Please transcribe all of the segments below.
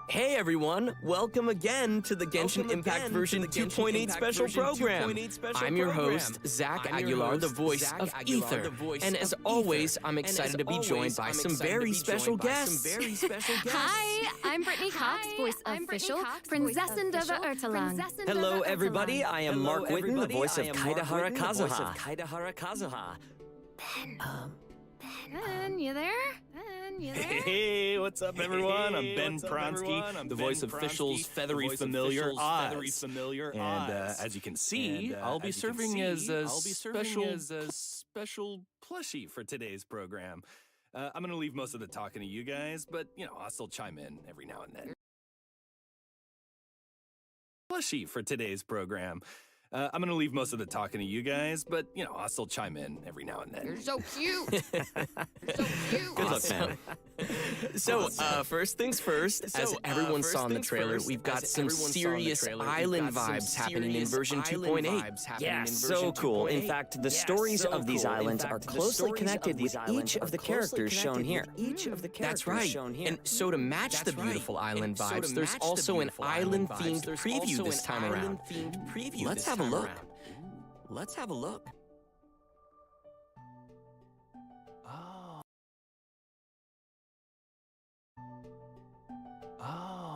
Hey everyone, welcome again to the Genshin Impact version 2.8 special program. I'm your host, Zach Aguilar, the voice of Ether. And as always, I'm excited to be joined by some very special guests. Hi, I'm Brittany Cox, voice official, Prinzessin Dova Ertalang. Hello everybody, I am Mark Witten, the voice of Kaidahara Kazuha. Ben, you there? Ben, you there? Hey, what's up, everyone? I'm Ben Pronsky, the voice of Fischl's feathery familiar Oz. And as you can see, I'll be serving as a special plushie for today's program. I'm gonna leave most of the talking to you guys, but you know, I'll still chime in every now and then. Plushie for today's program. I'm gonna leave most of the talking to you guys, but you know, I'll still chime in every now and then. You're so cute. You're so cute. Good luck, man. So, first things first, as everyone saw in the trailer, we've got some serious island vibes happening in version 2.8. Yeah, so cool. In fact, the stories of these islands are closely connected with each of the characters shown here. That's right. And so to match the beautiful island vibes, there's also an island-themed preview this time around. Let's have a look. Let's have a look.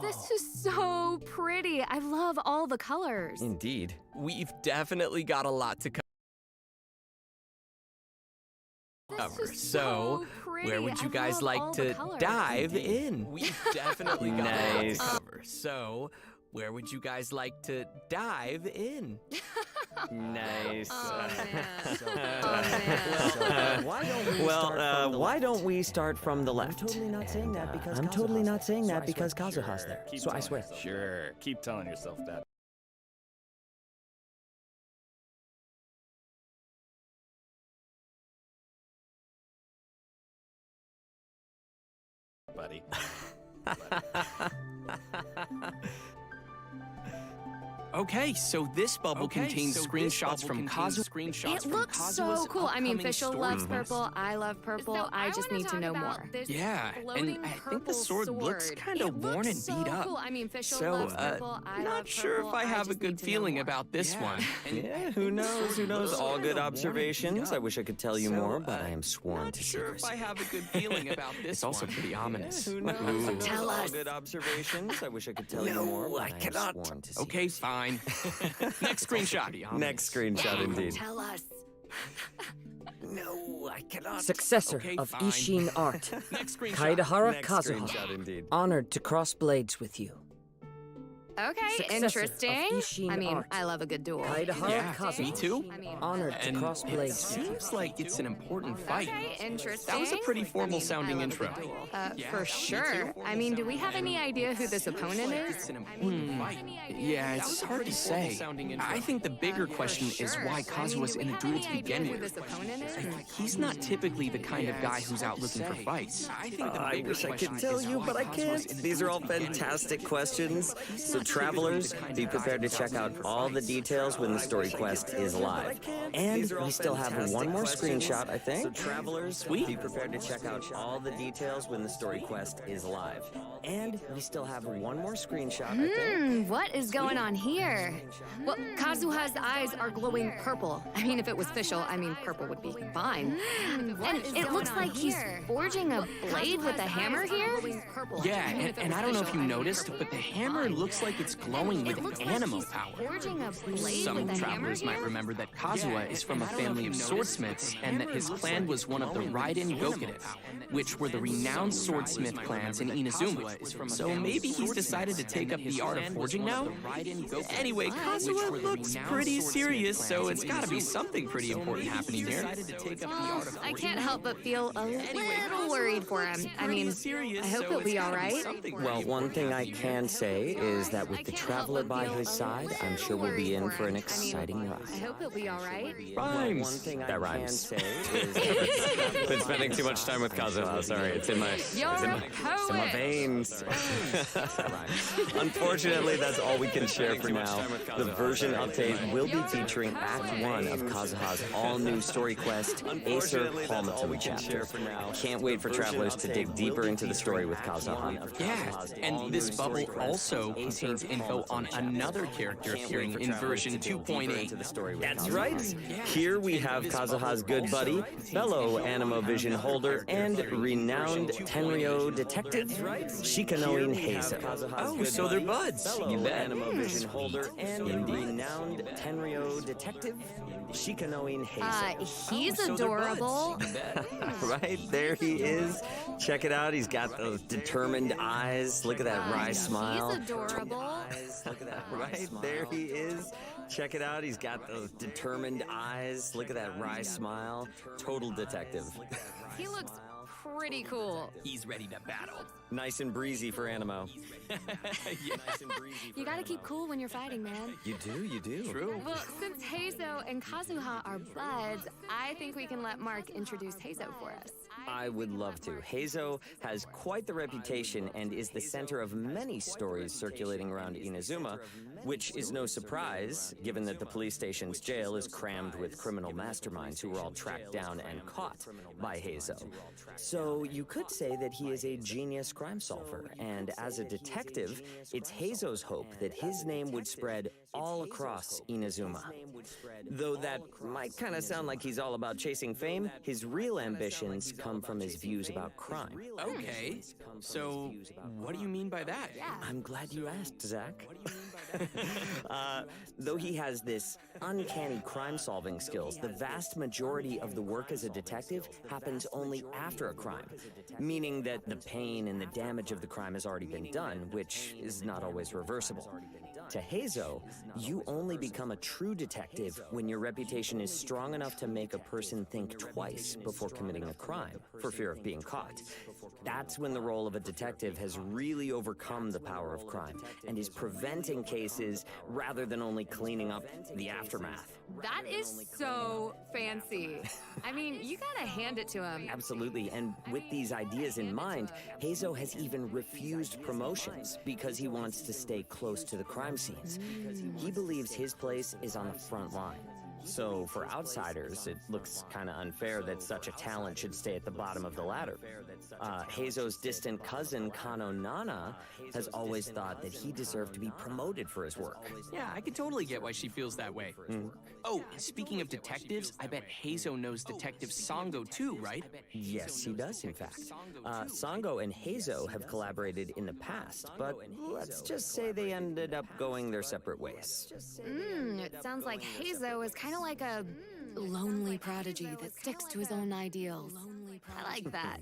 This is so pretty. I love all the colors. Indeed. We've definitely got a lot to cover. So, where would you guys like to dive in? We've definitely got a lot to cover. So, where would you guys like to dive in? Nice. Oh, man. Why don't we start from the left? I'm totally not saying that because Kazuha's there. So I swear. Sure, keep telling yourself that. Buddy. Okay, so this bubble contains screenshots from Kazuha. It looks so cool. I mean, Fischl loves purple. I love purple. So I just need to know more. Yeah, and I think the sword looks kind of worn and beat up. Cool. I mean, Fischl So, loves purple. I not love sure purple. if I have a good feeling about this one. Yeah, who knows? Who knows? All good observations. I wish I could tell you more, but I am sworn to Sure secrecy. if I have a good feeling about this. It's also pretty ominous. Who knows? Tell All us. good observations. I wish I could tell you more, but I am sworn to secrecy. Okay, fine. Next screenshot. Next screenshot, indeed. Tell us. No, I cannot. Successor Okay, of fine. Ishin art, Next screenshot. Kaidahara Next Kazuha, screenshot, indeed. honored to cross blades with you. Okay, Successor interesting. of Ishin I mean, art. I love a good duel. Kaidahara Yeah, Kazuha, me too. I mean, honored to And cross it blades. seems like it's an important fight. okay, interesting. That was a pretty formal sounding I love a intro. good duel. Yeah, For me sure. too. I mean, do we have any idea who this opponent It's is? an important fight. Yeah, it's hard to say. I think the bigger question is why Kazuha's in a duel to begin with. He's not typically the kind of guy who's out looking for fights. I think the I bigger wish I question could tell is you, why but I Kazuha's can't. in a These are all duel to begin with. fantastic questions. He's So not typically travelers, the kind of be guy prepared to who's check out looking for all the fights. details when the story quest is live. And we still have one more screenshot, I think. So travelers, be prepared to check out all the details when the story quest is live. And we still have one more screenshot, I think. What is going on here? Well, Kazuha's eyes are glowing purple. I mean, if it was Fischl, I mean, purple would be fine. And it looks like he's forging a blade with a hammer here? Yeah, and I don't know if you noticed, but the hammer looks like like it's glowing with animo power. Forging a blade Some with a hammer travelers might here? remember that Kazuha is from a family of swordsmiths and that his clan was one of the Raiden Gokuden, which were the renowned swordsmith clans in Inazuma. So maybe he's decided to take up the art of forging now? Anyway, Kazuha looks pretty serious, so it's gotta be something pretty important happening here. Well, I can't help but feel a little worried for him. I mean, I hope he'll be all right. Well, one thing I can say is that with the Traveler by his side, I'm sure we'll be in for an exciting ride. I hope he'll be all right. Rhymes. That rhymes. Been spending too much time with Kazuha. Sorry, it's in my veins. Unfortunately, that's all we can share for now. The version update will be featuring Act 1 of Kazuha's all-new story quest, Acer Palmatum chapter. Can't wait for travelers to dig deeper into the story with Kazuha. Yeah, and this bubble also contains info on another character appearing in version 2.8. That's right. Here we have Kazuha's good buddy, fellow Animo Vision holder, and renowned Tenryo detective, Shikanoin Heizo. Oh, so they're buds. You bet. Animo Vision holder and renowned Tenryo detective, Shikanoin Heizo. He's adorable. Right, there he is. Check it out. He's got those determined eyes. Look at that wry smile. He's adorable. Look at that. Right, there he is. Check it out. He's got those determined eyes. Look at that wry smile. Total detective. He looks pretty cool. He's ready to battle. Nice and breezy for Animo. You gotta keep cool when you're fighting, man. You do, you do. True. Well, since Heizo and Kazuha are buds, I think we can let Mark introduce Heizo for us. I would love to. Heizo has quite the reputation and is the center of many stories circulating around Inazuma, which is no surprise, given that the police station's jail is crammed with criminal masterminds who were all tracked down and caught by Heizo. So you could say that he is a genius crime solver, and as a detective, it's Heizo's hope that his name would spread all across Inazuma. Though that might kind of sound like he's all about chasing fame, his real ambitions come from his views about crime. Okay, so what do you mean by that? I'm glad you asked, Zach. Though he has this uncanny crime-solving skills, the vast majority of the work as a detective happens only after a crime, meaning that the pain and the damage of the crime has already been done, which is not always reversible. To Heizo, you only become a true detective when your reputation is strong enough to make a person think twice before committing a crime, for fear of being caught. That's when the role of a detective has really overcome the power of crime and is preventing cases rather than only cleaning up the aftermath. That is so fancy. I mean, you gotta hand it to him. Absolutely, and with these ideas in mind, Heizo has even refused promotions because he wants to stay close to the crime scenes. He believes his place is on the front line. So for outsiders, it looks kind of unfair that such a talent should stay at the bottom of the ladder. Heizo's distant cousin, Kano Nana, has always thought that he deserved to be promoted for his work. Yeah, I can totally get why she feels that way. Oh, speaking of detectives, I bet Heizo knows Detective Sango too, right? Yes, he does, in fact. Sango and Heizo have collaborated in the past, but let's just say they ended up going their separate ways. It sounds like Heizo is kind of like a lonely prodigy that sticks to his own ideals. I like that.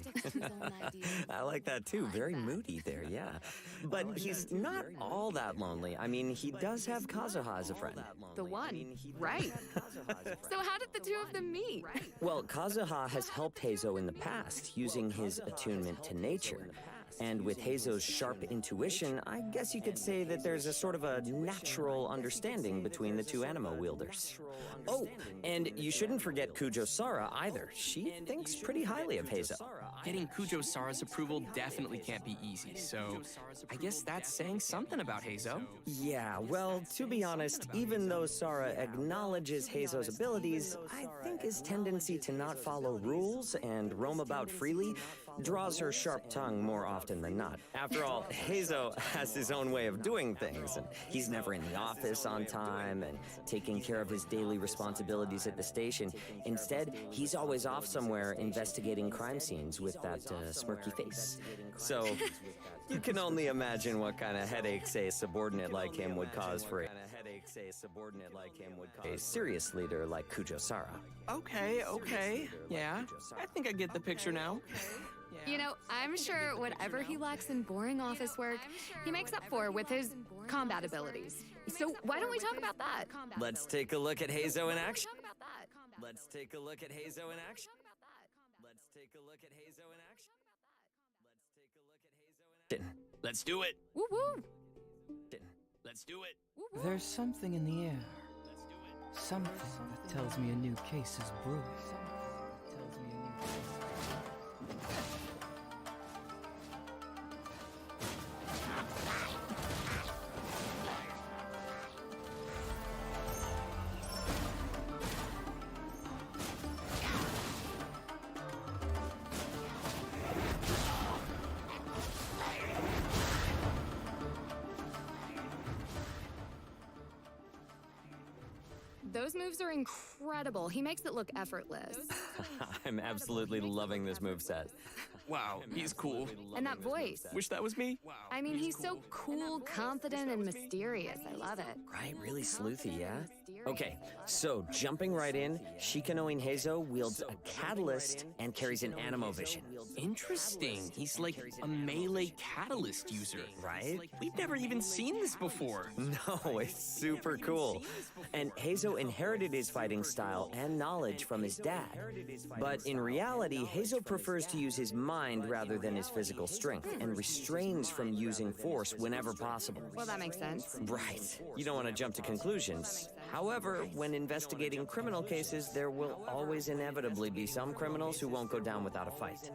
I like that too. Very moody there, yeah. But he's not all that lonely. I mean, he does have Kazuha as a friend. The one, right. So how did the two of them meet? Well, Kazuha has helped Heizo in the past, using his attunement to nature. And with Heizo's sharp intuition, I guess you could say that there's a sort of a natural understanding between the two animo wielders. Oh, and you shouldn't forget Kujo Sara either. She thinks pretty highly of Heizo. Getting Kujo Sara's approval definitely can't be easy, so I guess that's saying something about Heizo. Yeah, well, to be honest, even though Sara acknowledges Heizo's abilities, I think his tendency to not follow rules and roam about freely draws her sharp tongue more often than not. After all, Hazo has his own way of doing things, and he's never in the office on time and taking care of his daily responsibilities at the station. Instead, he's always off somewhere investigating crime scenes with that smirky face. So, you can only imagine what kind of headaches a subordinate like him would cause for a serious leader like Kujo-Sara. Okay. Yeah, I think I get the picture now. You know, I'm sure whatever he lacks in boring office work, he makes up for with his combat abilities. So why don't we talk about that? Let's take a look at Hazo in action. Let's take a look at Hazo in action. Let's take a look at Hazo in action. Let's do it. Woo woo. Let's do it. There's something in the air. Something that tells me a new case is brewing. Those moves are incredible. He makes it look effortless. I'm absolutely loving this moveset. Wow, he's cool. And that voice. Wish that was me. I mean, he's so cool, confident, and mysterious. I love it. Right, really sleuthy, yeah? Okay, so jumping right in, Shikanoin Hazo wields a catalyst and carries an animo vision. Interesting. He's like a melee catalyst user. Right? We've never even seen this before. No, it's super cool. And Hazo inherited his fighting style and knowledge from his dad. But in reality, Hazo prefers to use his mind rather than his physical strength and restrains from using force whenever possible. Well, that makes sense. Right. You don't want to jump to conclusions. However, when investigating criminal cases, there will always inevitably be some criminals who won't go down without a fight.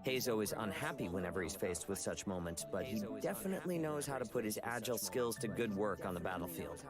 Hazo is unhappy whenever he's faced with such moments, but he definitely knows how to put his agile skills to good work on the battlefield.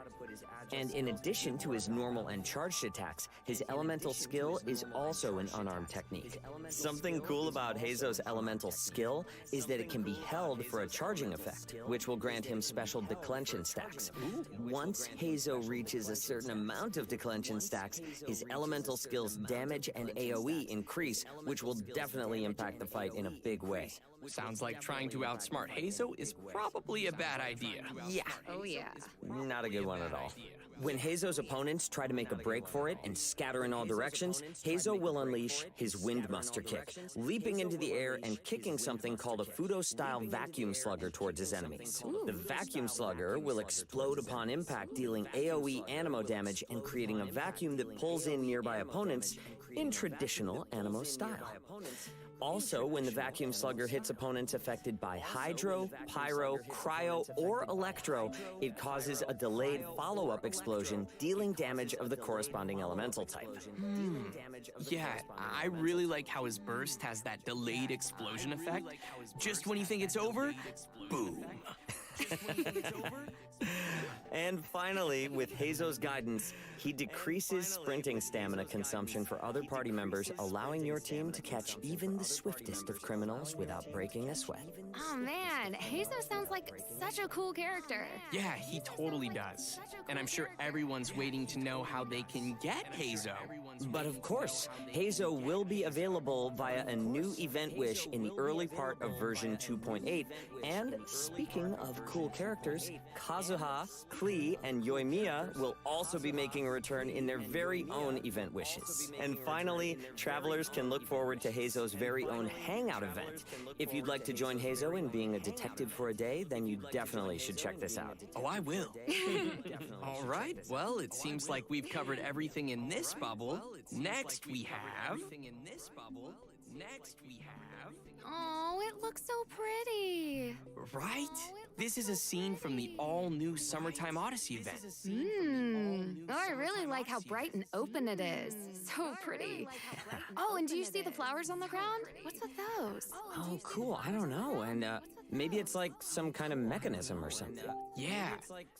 And in addition to his normal and charged attacks, his elemental skill is also an unarmed technique. Something cool about Hazo's elemental skill is that it can be held for a charging effect, which will grant him special declension stacks. Once Hazo reaches a certain amount of declension stacks, his elemental skill's damage and AoE increase, which will definitely impact the fight in a big way. Sounds like trying to outsmart Hazo is probably a bad idea. Yeah. Oh, yeah. Not a good one at all. When Hazo's opponents try to make a break for it and scatter in all directions, Hazo will unleash his Windmuster kick, leaping into the air and kicking something called a Fudo-style vacuum slugger towards his enemies. The vacuum slugger will explode upon impact, dealing AoE animo damage and creating a vacuum that pulls in nearby opponents in traditional animo style. Also, when the vacuum slugger hits opponents affected by hydro, pyro, cryo, or electro, it causes a delayed follow-up explosion, dealing damage of the corresponding elemental type. Yeah, I really like how his burst has that delayed explosion effect. Just when you think it's over, boom. And finally, with Hazo's guidance, he decreases sprinting stamina consumption for other party members, allowing your team to catch even the swiftest of criminals without breaking a sweat. Oh, man. Hazo sounds like such a cool character. Yeah, he totally does. And I'm sure everyone's waiting to know how they can get Hazo. But of course, Hazo will be available via a new event wish in the early part of version 2.8. And speaking of cool characters, Kazuha, Klee, and Yoimiya will also be making a return in their very own event wishes. And finally, travelers can look forward to Hazo's very own hangout event. If you'd like to join Hazo in being a detective for a day, then you definitely should check this out. Oh, I will. All right, well, it seems like we've covered everything in this bubble. Next we have... Oh, it It looks so pretty. Right? This is a scene from the all-new Summertime Odyssey event. Oh, I really like how bright and open it is. So pretty. Oh, and do you see the flowers on the ground? What's with those? Oh, cool. I don't know. And maybe it's like some kind of mechanism or something. Yeah,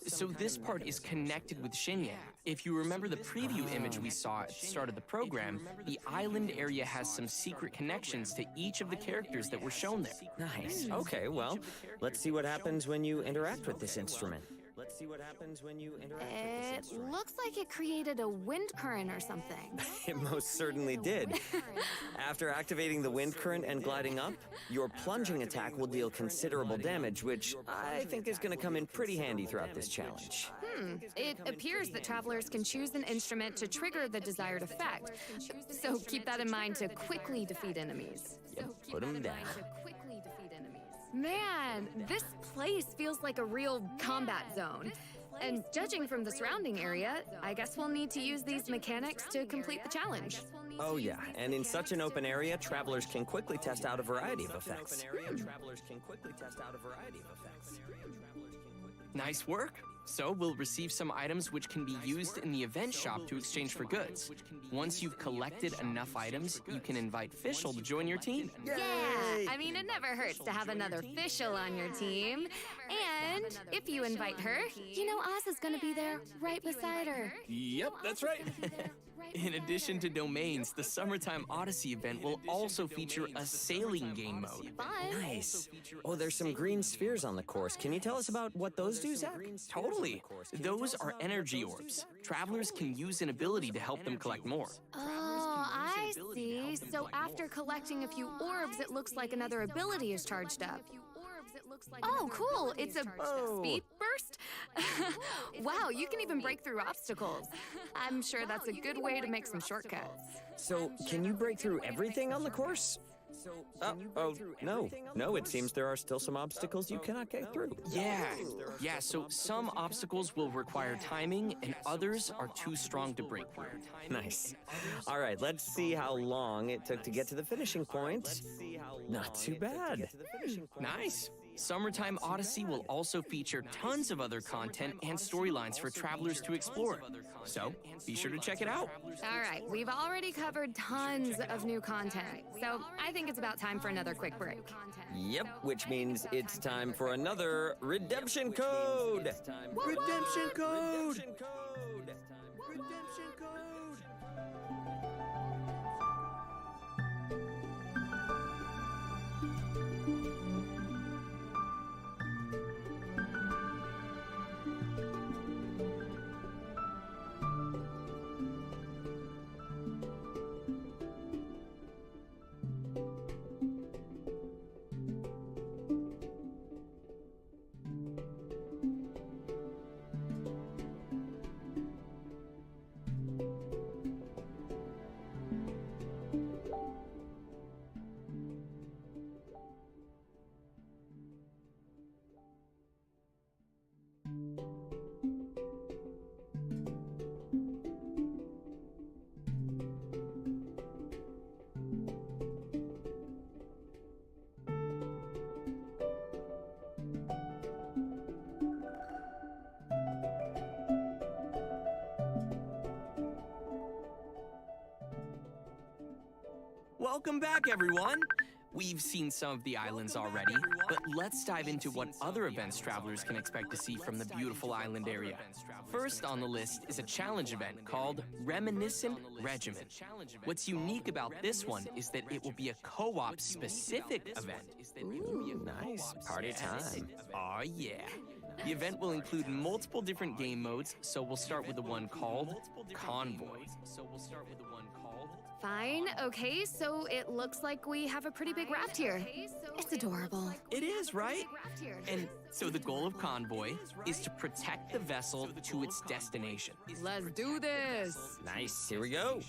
so this part is connected with Shinya. If you remember the preview image we saw at the start of the program, the island area has some secret connections to each of the characters that were shown there. Nice. Okay, well, let's see what happens when you interact with this instrument. It looks like it created a wind current or something. It most certainly did. After activating the wind current and gliding up, your plunging attack will deal considerable damage, which I think is going to come in pretty handy throughout this challenge. It appears that travelers can choose an instrument to trigger the desired effect. So keep that in mind to quickly defeat enemies. Put them down. Man, this place feels like a real combat zone. And judging from the surrounding area, I guess we'll need to use these mechanics to complete the challenge. Oh yeah, and in such an open area, travelers can quickly test out a variety of effects. Nice work. So we'll receive some items which can be used in the event shop to exchange for goods. Once you've collected enough items, you can invite Fischl to join your team. Yeah, I mean, it never hurts to have another Fischl on your team. And if you invite her, you know Oz is gonna be there right beside her. Yep, that's right. In addition to domains, the Summertime Odyssey event will also feature a sailing game mode. Fun. Nice. Oh, there's some green spheres on the course. Can you tell us about what those do, Zach? Totally. Those are energy orbs. Travelers can use an ability to help them collect more. Oh, I see. So after collecting a few orbs, it looks like another ability is charged up. Oh, cool. It's a speed burst? Wow, you can even break through obstacles. I'm sure that's a good way to make some shortcuts. So, can you break through everything on the course? No, it seems there are still some obstacles you cannot get through. Yeah, so some obstacles will require timing and others are too strong to break through. Nice. All right, let's see how long it took to get to the finishing point. Not too bad. Nice. Summertime Odyssey will also feature tons of other content and storylines for travelers to explore. So, be sure to check it out. All right, we've already covered tons of new content, so I think it's about time for another quick break. Yep, which means it's time for another redemption code. Redemption code. Redemption code. Welcome back, everyone! We've seen some of the islands already, but let's dive into what other events travelers can expect to see from the beautiful island area. First on the list is a challenge event called Reminiscent Regiment. What's unique about this one is that it will be a co-op specific event. Ooh, nice. Party time. Aw, yeah. The event will include multiple different game modes, so we'll start with the one called Convoy. Fine, okay, so it looks like we have a pretty big raft here. It's adorable. It is, right? And so the goal of Convoy is to protect the vessel to its destination. Let's do this. Nice, here we go.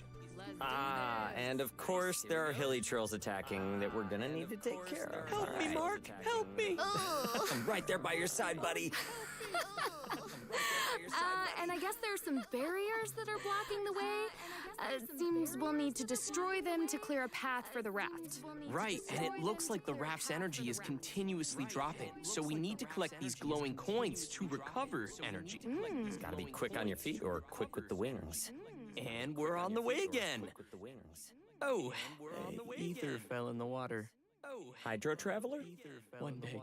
And of course, there are hilly trolls attacking that we're gonna need to take care of. Help me, Mark! Help me! I'm right there by your side, buddy. And I guess there are some barriers that are blocking the way. Seems we'll need to destroy them to clear a path for the raft. Right, and it looks like the raft's energy is continuously dropping, so we need to collect these glowing coins to recover energy. Gotta be quick on your feet or quick with the wings. And we're on the way again. Quick with the wings. Oh, ether fell in the water. Hydro Traveler? One day.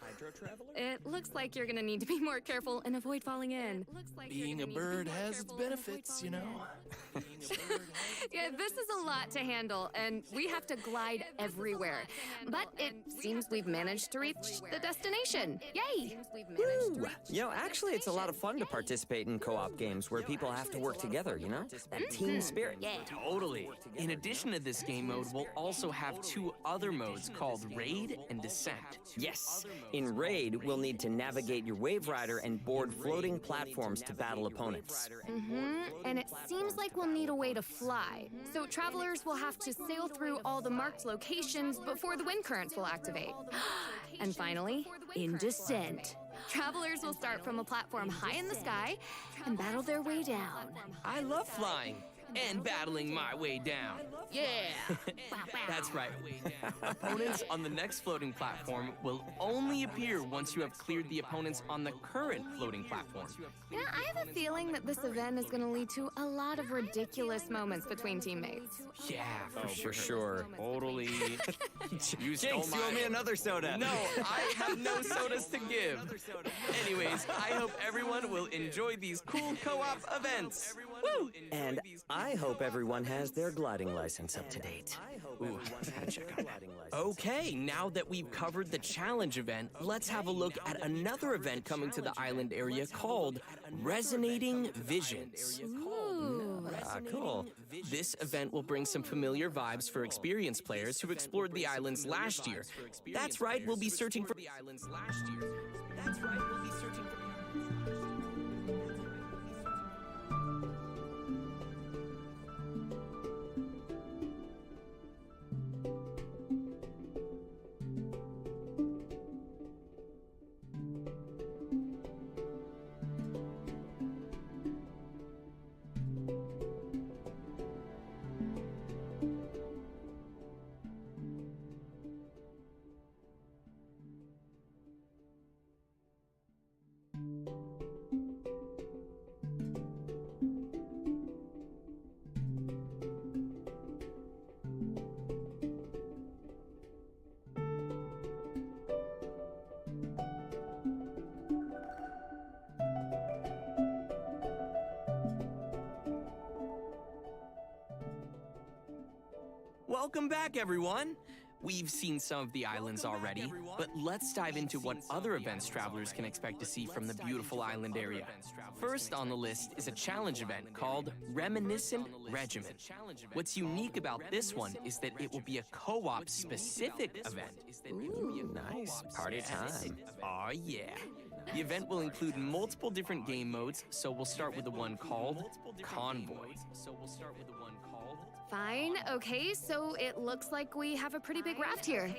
Hydro Traveler? It looks like you're gonna need to be more careful and avoid falling in. Being a bird has its benefits, you know. Yeah, this is a lot to handle, and we have to glide everywhere. But it seems we've managed to reach the destination. Yay! Woo! You know, actually, it's a lot of fun to participate in co-op games where people have to work together, you know? That team spirit. Yeah. Totally. In addition to this game mode, we'll also have two other modes called Raid and Descent. Yes. In Raid, we'll need to navigate your Wave Rider and board floating platforms to battle opponents. And it seems like we'll need a way to fly. So travelers will have to sail through all the marked locations before the wind currents will activate. And finally, in Descent. Travelers will start from a platform high in the sky and battle their way down. I love flying and battling my way down. Yeah! That's right. Opponents on the next floating platform will only appear once you have cleared the opponents on the current floating platform. Yeah, I have a feeling that this event is going to lead to a lot of ridiculous moments between teammates. Yeah, For sure. Totally. You stole Jinx, you owe me another soda. No, I have no sodas to give. Anyways, I hope everyone will enjoy these cool co-op events. Woo! And I hope everyone has their gliding license up to date. Ooh, gotta check on that. Okay, now that we've covered the challenge event, let's have a look at another event coming to the island area called Resonating Visions. Cool. This event will bring some familiar vibes for experienced players who explored the islands last year. That's right, we'll be searching for the islands last year. That's right, we'll be searching for the islands. Welcome back, everyone! We've seen some of the islands already, but let's dive into what other events travelers can expect to see from the beautiful island area. First on the list is a challenge event called Reminiscent Regiment. What's unique about this one is that it will be a co-op specific event. Ooh, nice. Party time. Aw, yeah. The event will include multiple different game modes, so we'll start with the one called Convoy. Fine, okay, so it looks like we have a pretty big raft here.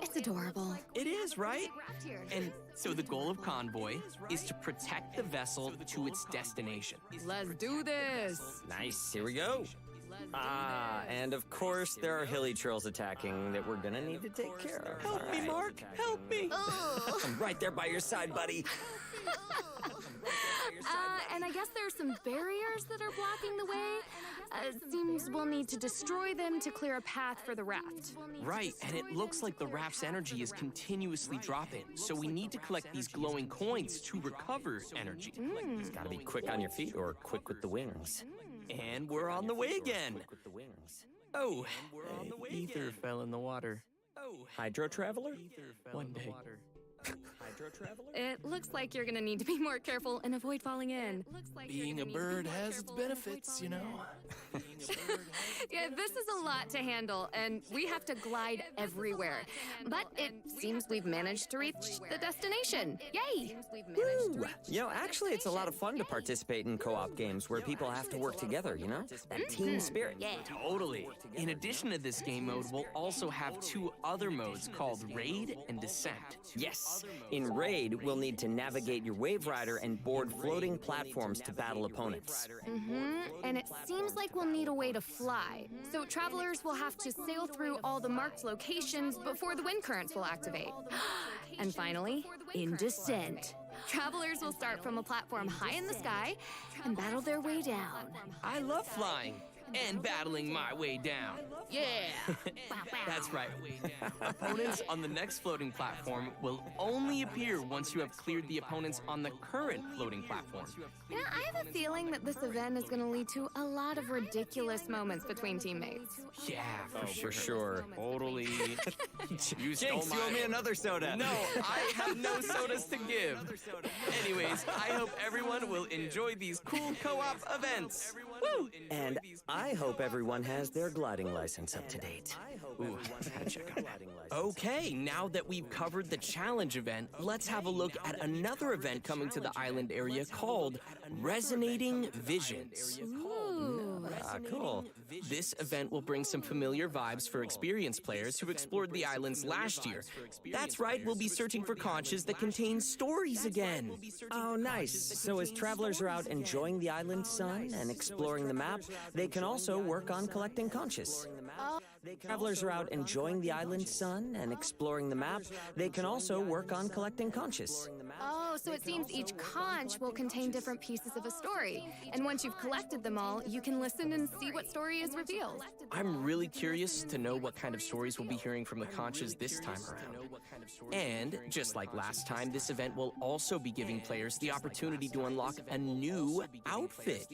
It's adorable. It is, right? And so the goal of Convoy is to protect the vessel to its destination. Let's do this! Nice, here we go. And of course, there are hilly trolls attacking that we're gonna need to take care of. Help me, Mark! Help me! I'm right there by your side, buddy. And I guess there are some barriers that are blocking the way. Seems we'll need to destroy them to clear a path for the raft. Right, and it looks like the raft's energy is continuously dropping, so we need to collect these glowing coins to recover energy. Gotta be quick on your feet or quick with the wings. And we're on the way again. Quick with the wings. Oh, ether fell in the water. Hydro Traveler? One day. Hydro Traveler? It looks like you're gonna need to be more careful and avoid falling in. Being a bird has its benefits, you know. Yeah, this is a lot to handle, and we have to glide everywhere. But it seems we've managed to reach the destination. Yay! Woo! You know, actually, it's a lot of fun to participate in co-op games where people have to work together, you know? That team spirit. Yeah. Totally. In addition to this game mode, we'll also have 2 other modes called Raid and Descent. Yes. In Raid, we'll need to navigate your Wave Rider and board floating platforms to battle opponents. And it seems like we'll need a way to fly. So travelers will have to sail through all the marked locations before the wind currents will activate. And finally, in Descent. Travelers will start from a platform high in the sky and battle their way down. I love flying and battling my way down. Yeah! That's right. Opponents on the next floating platform will only appear once you have cleared the opponents on the current floating platform. Yeah, I have a feeling that this event is going to lead to a lot of ridiculous moments between teammates. Yeah, For sure. Totally. You stole Jinx, you owe me another soda. No, I have no sodas to give. Anyways, I hope everyone will enjoy these cool co-op events. Woo! And I hope everyone has their gliding license up to date. Ooh, gotta check on that. Okay, now that we've covered the challenge event, let's have a look at another event coming to the island area called Resonating Visions. Cool. This event will bring some familiar vibes for experienced players who explored the islands last year. That's right, we'll be searching for conches that contain stories again. Oh, nice. So as travelers are out enjoying the island's sun and exploring the map, they can also work on collecting conches. Travelers are out enjoying the island's sun and exploring the map, they can also work on collecting conches. Oh, so it seems each conch will contain different pieces of a story. And once you've collected them all, you can listen and see what story is revealed. I'm really curious to know what kind of stories we'll be hearing from the conches this time around. And, just like last time, this event will also be giving players the opportunity to unlock a new outfit.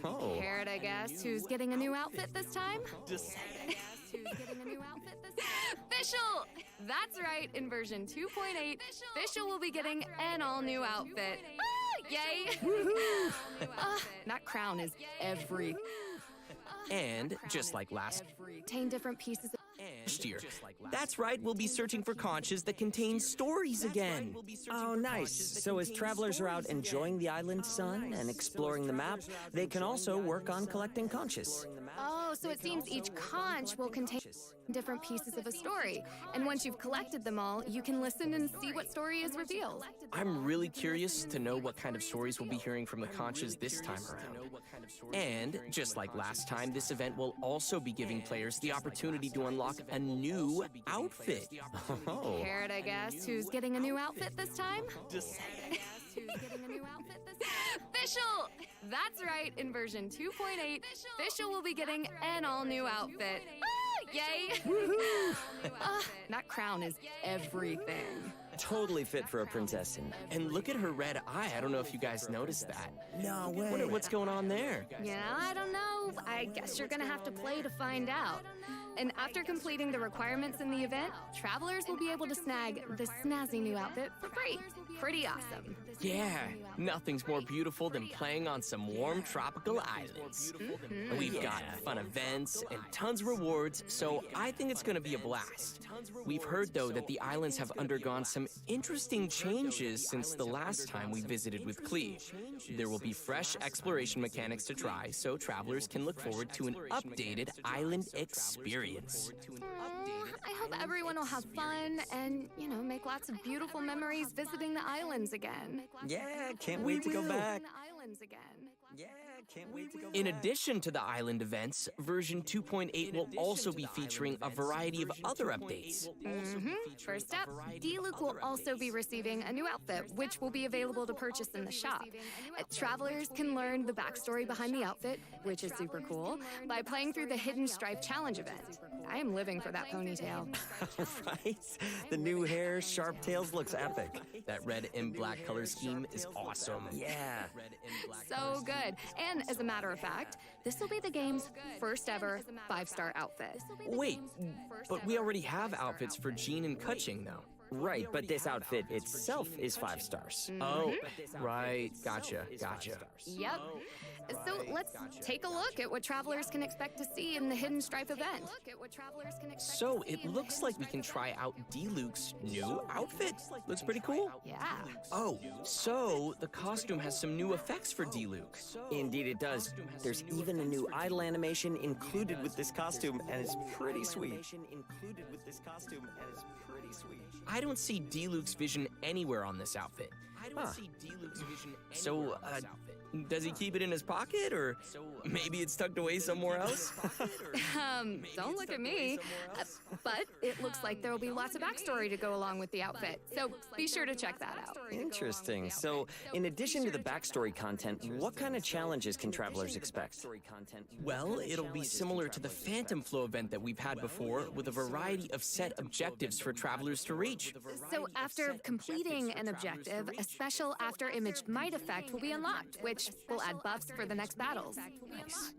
Oh. Care to guess who's getting a new outfit this time? Fischl! That's right, in version 2.8, Fischl will be getting an all-new outfit. Ah, yay! That crown is everything. And, just like last Contain different pieces of year. That's right, we'll be searching for conches that contain stories again. Oh, nice. So as travelers are out enjoying the island's sun and exploring the map, they can also work on collecting conches. Oh, so it seems each conch will contain different pieces of a story. And once you've collected them all, you can listen and see what story is revealed. I'm really curious to know what kind of stories we'll be hearing from the conches this time around. And, just like last time, this event will also be giving players the opportunity to unlock a new outfit. Oh. Care to guess who's getting a new outfit this time? Fischl! That's right, in version 2.8, Fischl will be getting an all-new outfit. Ah, yay! That crown is everything. Totally fit for a princess. And look at her red eye. I don't know if you guys noticed that. No way. What's going on there? Yeah, I don't know. I guess you're gonna have to play to find out. And after completing the requirements in the event, travelers will be able to snag the snazzy new outfit for free. Pretty awesome. Yeah, nothing's more beautiful than playing on some warm tropical islands. We've got fun events and tons of rewards, so I think it's gonna be a blast. We've heard, though, that the islands have undergone some interesting changes since the last time we visited with Clee. There will be fresh exploration mechanics to try, so travelers can look forward to an updated island experience. I hope everyone will have fun and, make lots of beautiful memories visiting the islands again. Yeah, can't wait to go back. Yeah, can't wait to go back. In addition to the island events, version 2.8 will also be featuring a variety of other updates. First up, D-Luke will also be receiving a new outfit, which will be available to purchase in the shop. Travelers can learn the backstory behind the outfit, which is super cool, by playing through the Hidden Stripe Challenge event. I am living for that ponytail. Right? The new hair, sharp tails looks epic. That red and black color scheme is awesome. Yeah. So good. And as a matter of fact, this will be the game's first ever 5-star outfit. Wait, but we already have outfits for Jean and Kutching, though. Right, but this outfit itself is 5 stars. Oh, right. Gotcha. Yep. So let's take a look at what travelers can expect to see in the Hidden Stripe event. So it looks like we can try out D-Luke's new outfit. Looks pretty cool. Yeah. Oh, so the costume has some new effects for D-Luke. Indeed it does. There's even a new idle animation included with this costume, and it's pretty sweet. I don't see D-Luke's vision anywhere on this outfit. So, does he keep it in his pocket, or maybe it's tucked away somewhere else? Don't look at me. But it looks like there will be lots of backstory to go along with the outfit, so be sure to check that out. Interesting. So, in addition to the backstory content, what kind of challenges can travelers expect? Well, it'll be similar to the Phantom Flow event that we've had before, with a variety of set objectives for travelers to reach. So after completing an objective, a special after-image might effect will be unlocked, which will add buffs for the next battles. Nice.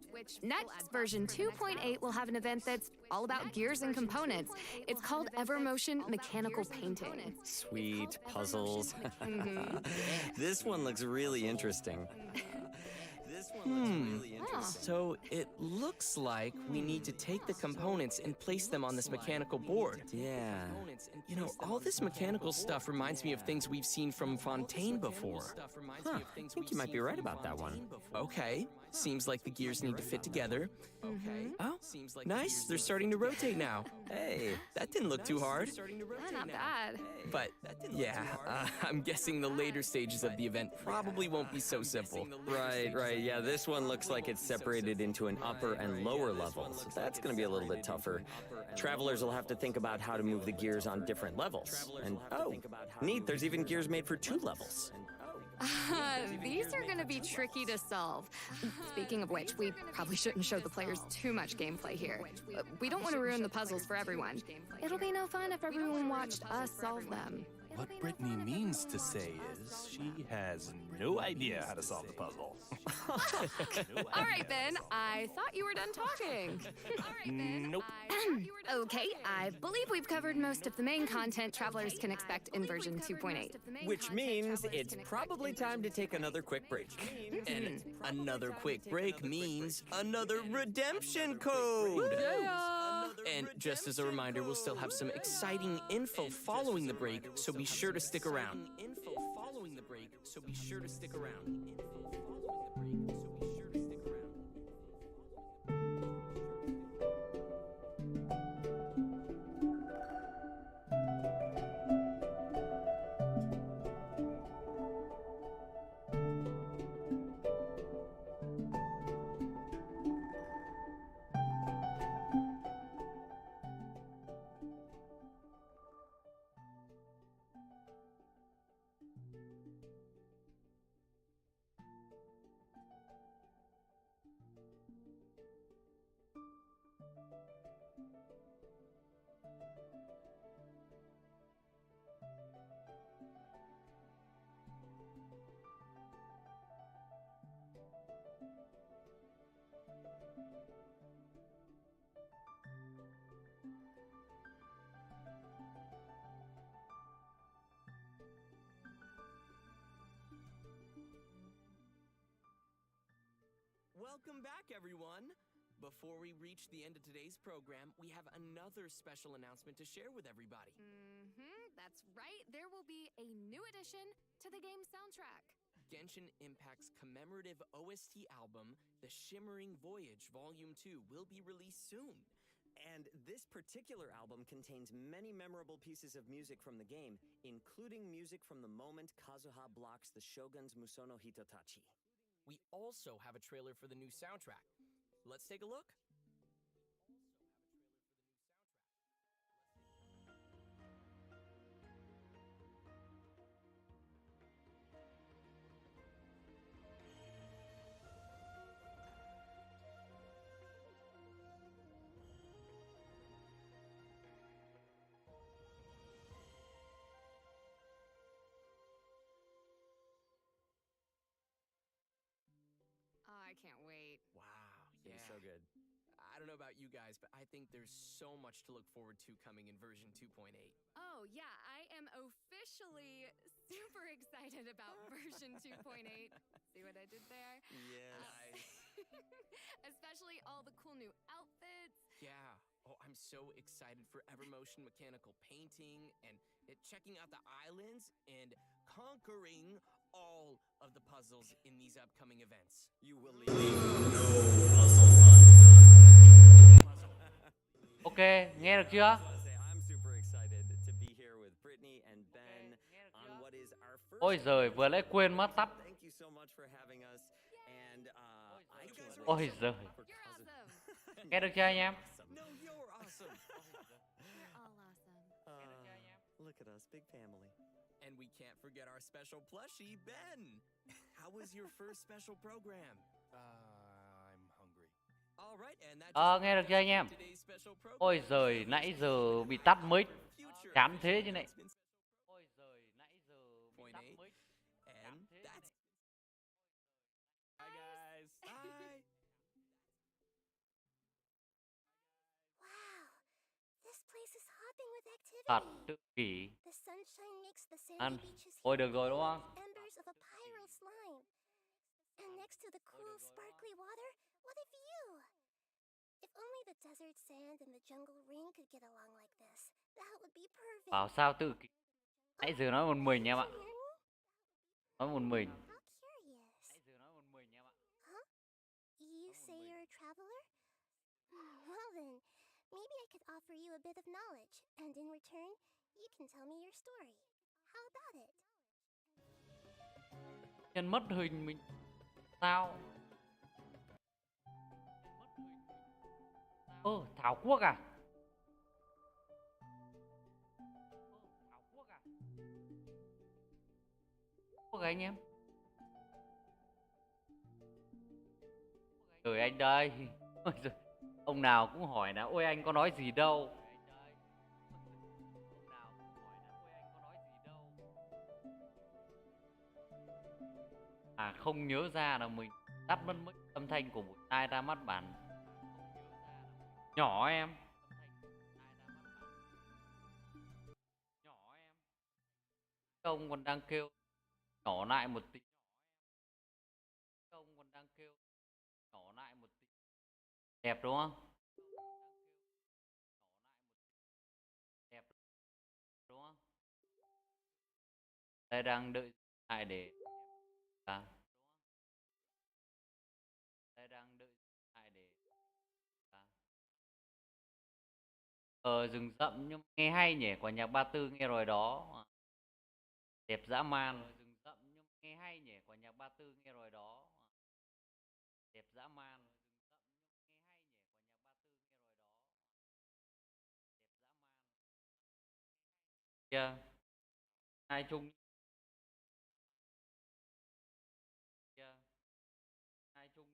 Next, version 2.8 will have an event that's all about gears and components. It's called Evermotion Mechanical Painting. Sweet puzzles. This one looks really interesting. So it looks like we need to take the components and place them on this mechanical board. Yeah. You know, all this mechanical stuff reminds me of things we've seen from Fontaine before. Huh. I think you might be right about that one. Okay, seems like the gears need to fit together. Oh, nice, they're starting to rotate now. Hey, that didn't look too hard. Not bad. But, yeah, I'm guessing the later stages of the event probably won't be so simple. Right. Yeah, this one looks like it's separated into an upper and lower level, so that's going to be a little bit tougher. Travelers will have to think about how to move the gears on different levels. And, oh, neat, there's even gears made for 2 levels. These are going to be tricky to solve. Speaking of which, we probably shouldn't show the players too much gameplay here. We don't want to ruin the puzzles for everyone. It'll be no fun if everyone watched us solve them. What Brittany means to say is she has no idea how to solve the puzzle. All right, then. I thought you were done talking. Nope. Okay, I believe we've covered most of the main content travelers can expect in version 2.8. Which means it's probably time to take another quick break. And another quick break means another redemption code! And just as a reminder, we'll still have some exciting info following the break, so be sure to stick around. Welcome back, everyone! Before we reach the end of today's program, we have another special announcement to share with everybody. That's right. There will be a new addition to the game's soundtrack. Genshin Impact's commemorative OST album, The Shimmering Voyage Volume 2, will be released soon. And this particular album contains many memorable pieces of music from the game, including music from the moment Kazuha blocks the Shogun's Musono Hitotachi. We also have a trailer for the new soundtrack. Let's take a look. I can't wait. Wow, It's so good. I don't know about you guys, but I think there's so much to look forward to coming in version 2.8. Oh, yeah, I am officially super excited about version 2.8. See what I did there? Yes. Nice. Especially all the cool new outfits. Yeah. Oh, I'm so excited for Evermotion mechanical painting and checking out the islands and conquering all of the puzzles in these upcoming events. You will leave no puzzles on Ok, nghe được chưa? I'm super excited to be here with Brittany and Ben on what is our first. Ôi giời, vừa nãy quên mất tắt. Thank you so much for having us. And I can't wait. Ôi giời. You're awesome. Nghe được chưa anh em? No, you're awesome. You're all awesome. Look at us, big family. And we can't forget our special plushie, Ben. How was your first special program? I'm hungry. All right, and that Nghe được chưa anh em? today's special program. Ôi giời, nãy giờ bị tắt mic. Chán thế chứ này. Ôi giời, nãy giờ bị tắt mic. And that's Hi guys. Bye. Wow, this place is hopping with Thật activity. tự kỷ. The sunshine makes the Ăn. sandy beaches Ôi được rồi đúng không? embers of a pyro slime. And next to the cool, sparkly water, what a view! If only the desert sand and the jungle ring could get along like this, that would be perfect. Bảo sao tự kỷ. Nãy giờ nói một mình em ạ. Nói một mình. How curious. Nãy giờ nói một mình em ạ. Huh? You say you're a traveler? Well then, maybe I could offer you a bit of knowledge, and in return, you can tell me your story. How about it? Nhân mất hình mình. Sao? Ơ, Thảo Quốc à? Thảo Quốc à? Quốc à anh em? Rồi anh đây. Ôi giời, ông nào cũng hỏi là ôi anh có nói gì đâu. Ông nào cũng hỏi là ôi anh có nói gì đâu. À không nhớ ra là mình tắt mất mic, âm thanh của một tai ra mắt bản nhỏ em. Nhỏ em. Ông còn đang kêu nhỏ lại một tí. Ông còn đang kêu nhỏ lại một tí. Đẹp đúng không? Đẹp đúng không? Đây đang đợi lại để đây đang đợi lại để rừng rậm nhưng nghe hay nhỉ, quả nhạc Ba Tư nghe rồi đó. Đẹp dã man. Rừng rậm nhưng nghe hay nhỉ, quả nhạc Ba Tư nghe rồi đó. Đẹp dã man. Kia hai chung kia hai chung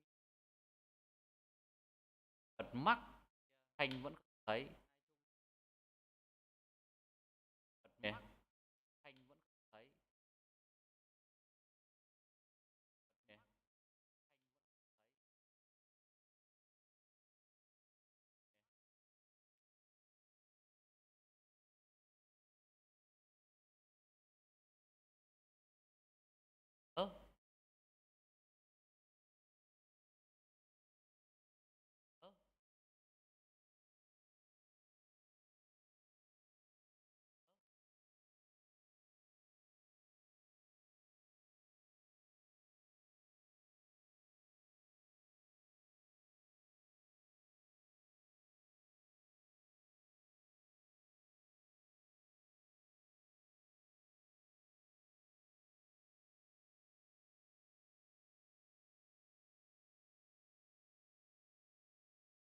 bật mắt thanh vẫn không thấy. Bật mắt thanh vẫn không thấy. Ơ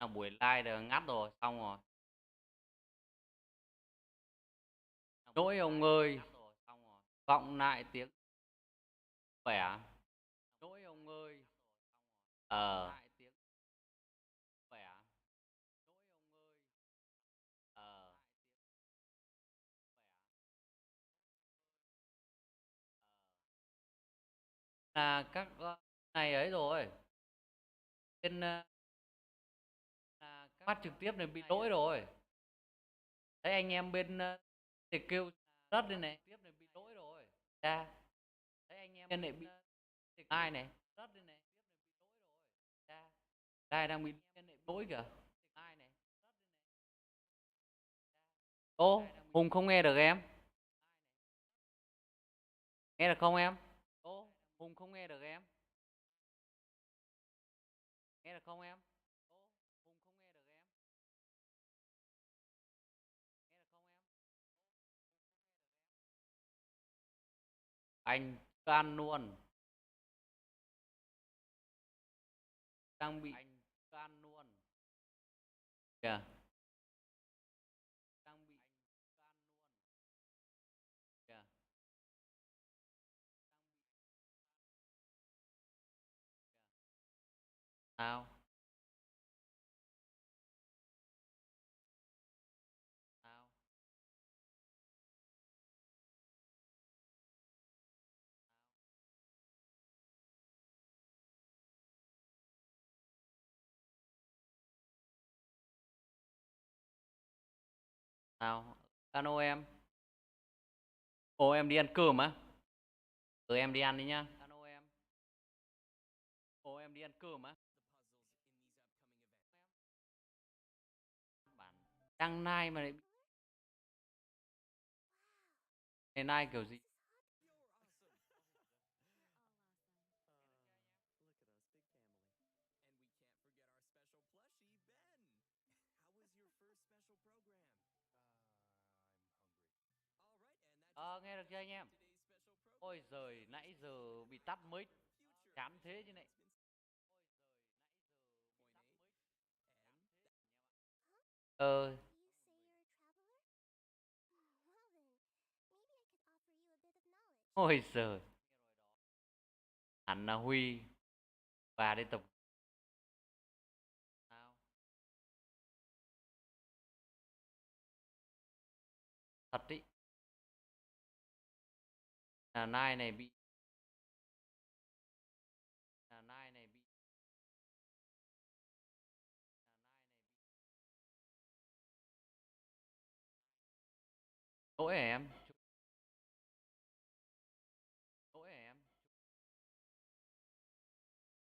là buổi live được ngắt rồi, xong rồi. Nỗi ông ơi, vọng lại tiếng khỏe. Nỗi ông ơi, khỏe. Là các này ấy rồi. Trên là phát trực tiếp này bị lỗi rồi. Thấy anh em bên thì kêu rất đây này, tiếp này bị lỗi rồi. Ra. Thấy anh em này bị ai này? Rất đây này, tiếp này bị lỗi rồi. Ra. Đây đang bị lỗi kìa. Ai này? Ô, Hùng không nghe được em. Nghe được không em? Ô, Hùng không nghe được em. Nghe được không em? Ô, Hùng không nghe được em. Nghe được không em? Anh can luôn. Đang bị anh can luôn. Kìa. Đang bị can luôn. Kìa. Nào. Nào. Nào. Cano em. Ồ em đi ăn cơm á? Ừ em đi ăn đi nhá. Cano em. Ồ em đi ăn cơm á? Bản đăng nai mà lại này nai kiểu gì? Nghe được chưa anh em? Ôi giời, nãy giờ bị tắt mic. Chán thế chứ này. Ờ. Ôi giời. Hẳn là Huy và đi tập. Sao? Thật ý. Là nai này bị. Là nai này bị. Lỗi hả em?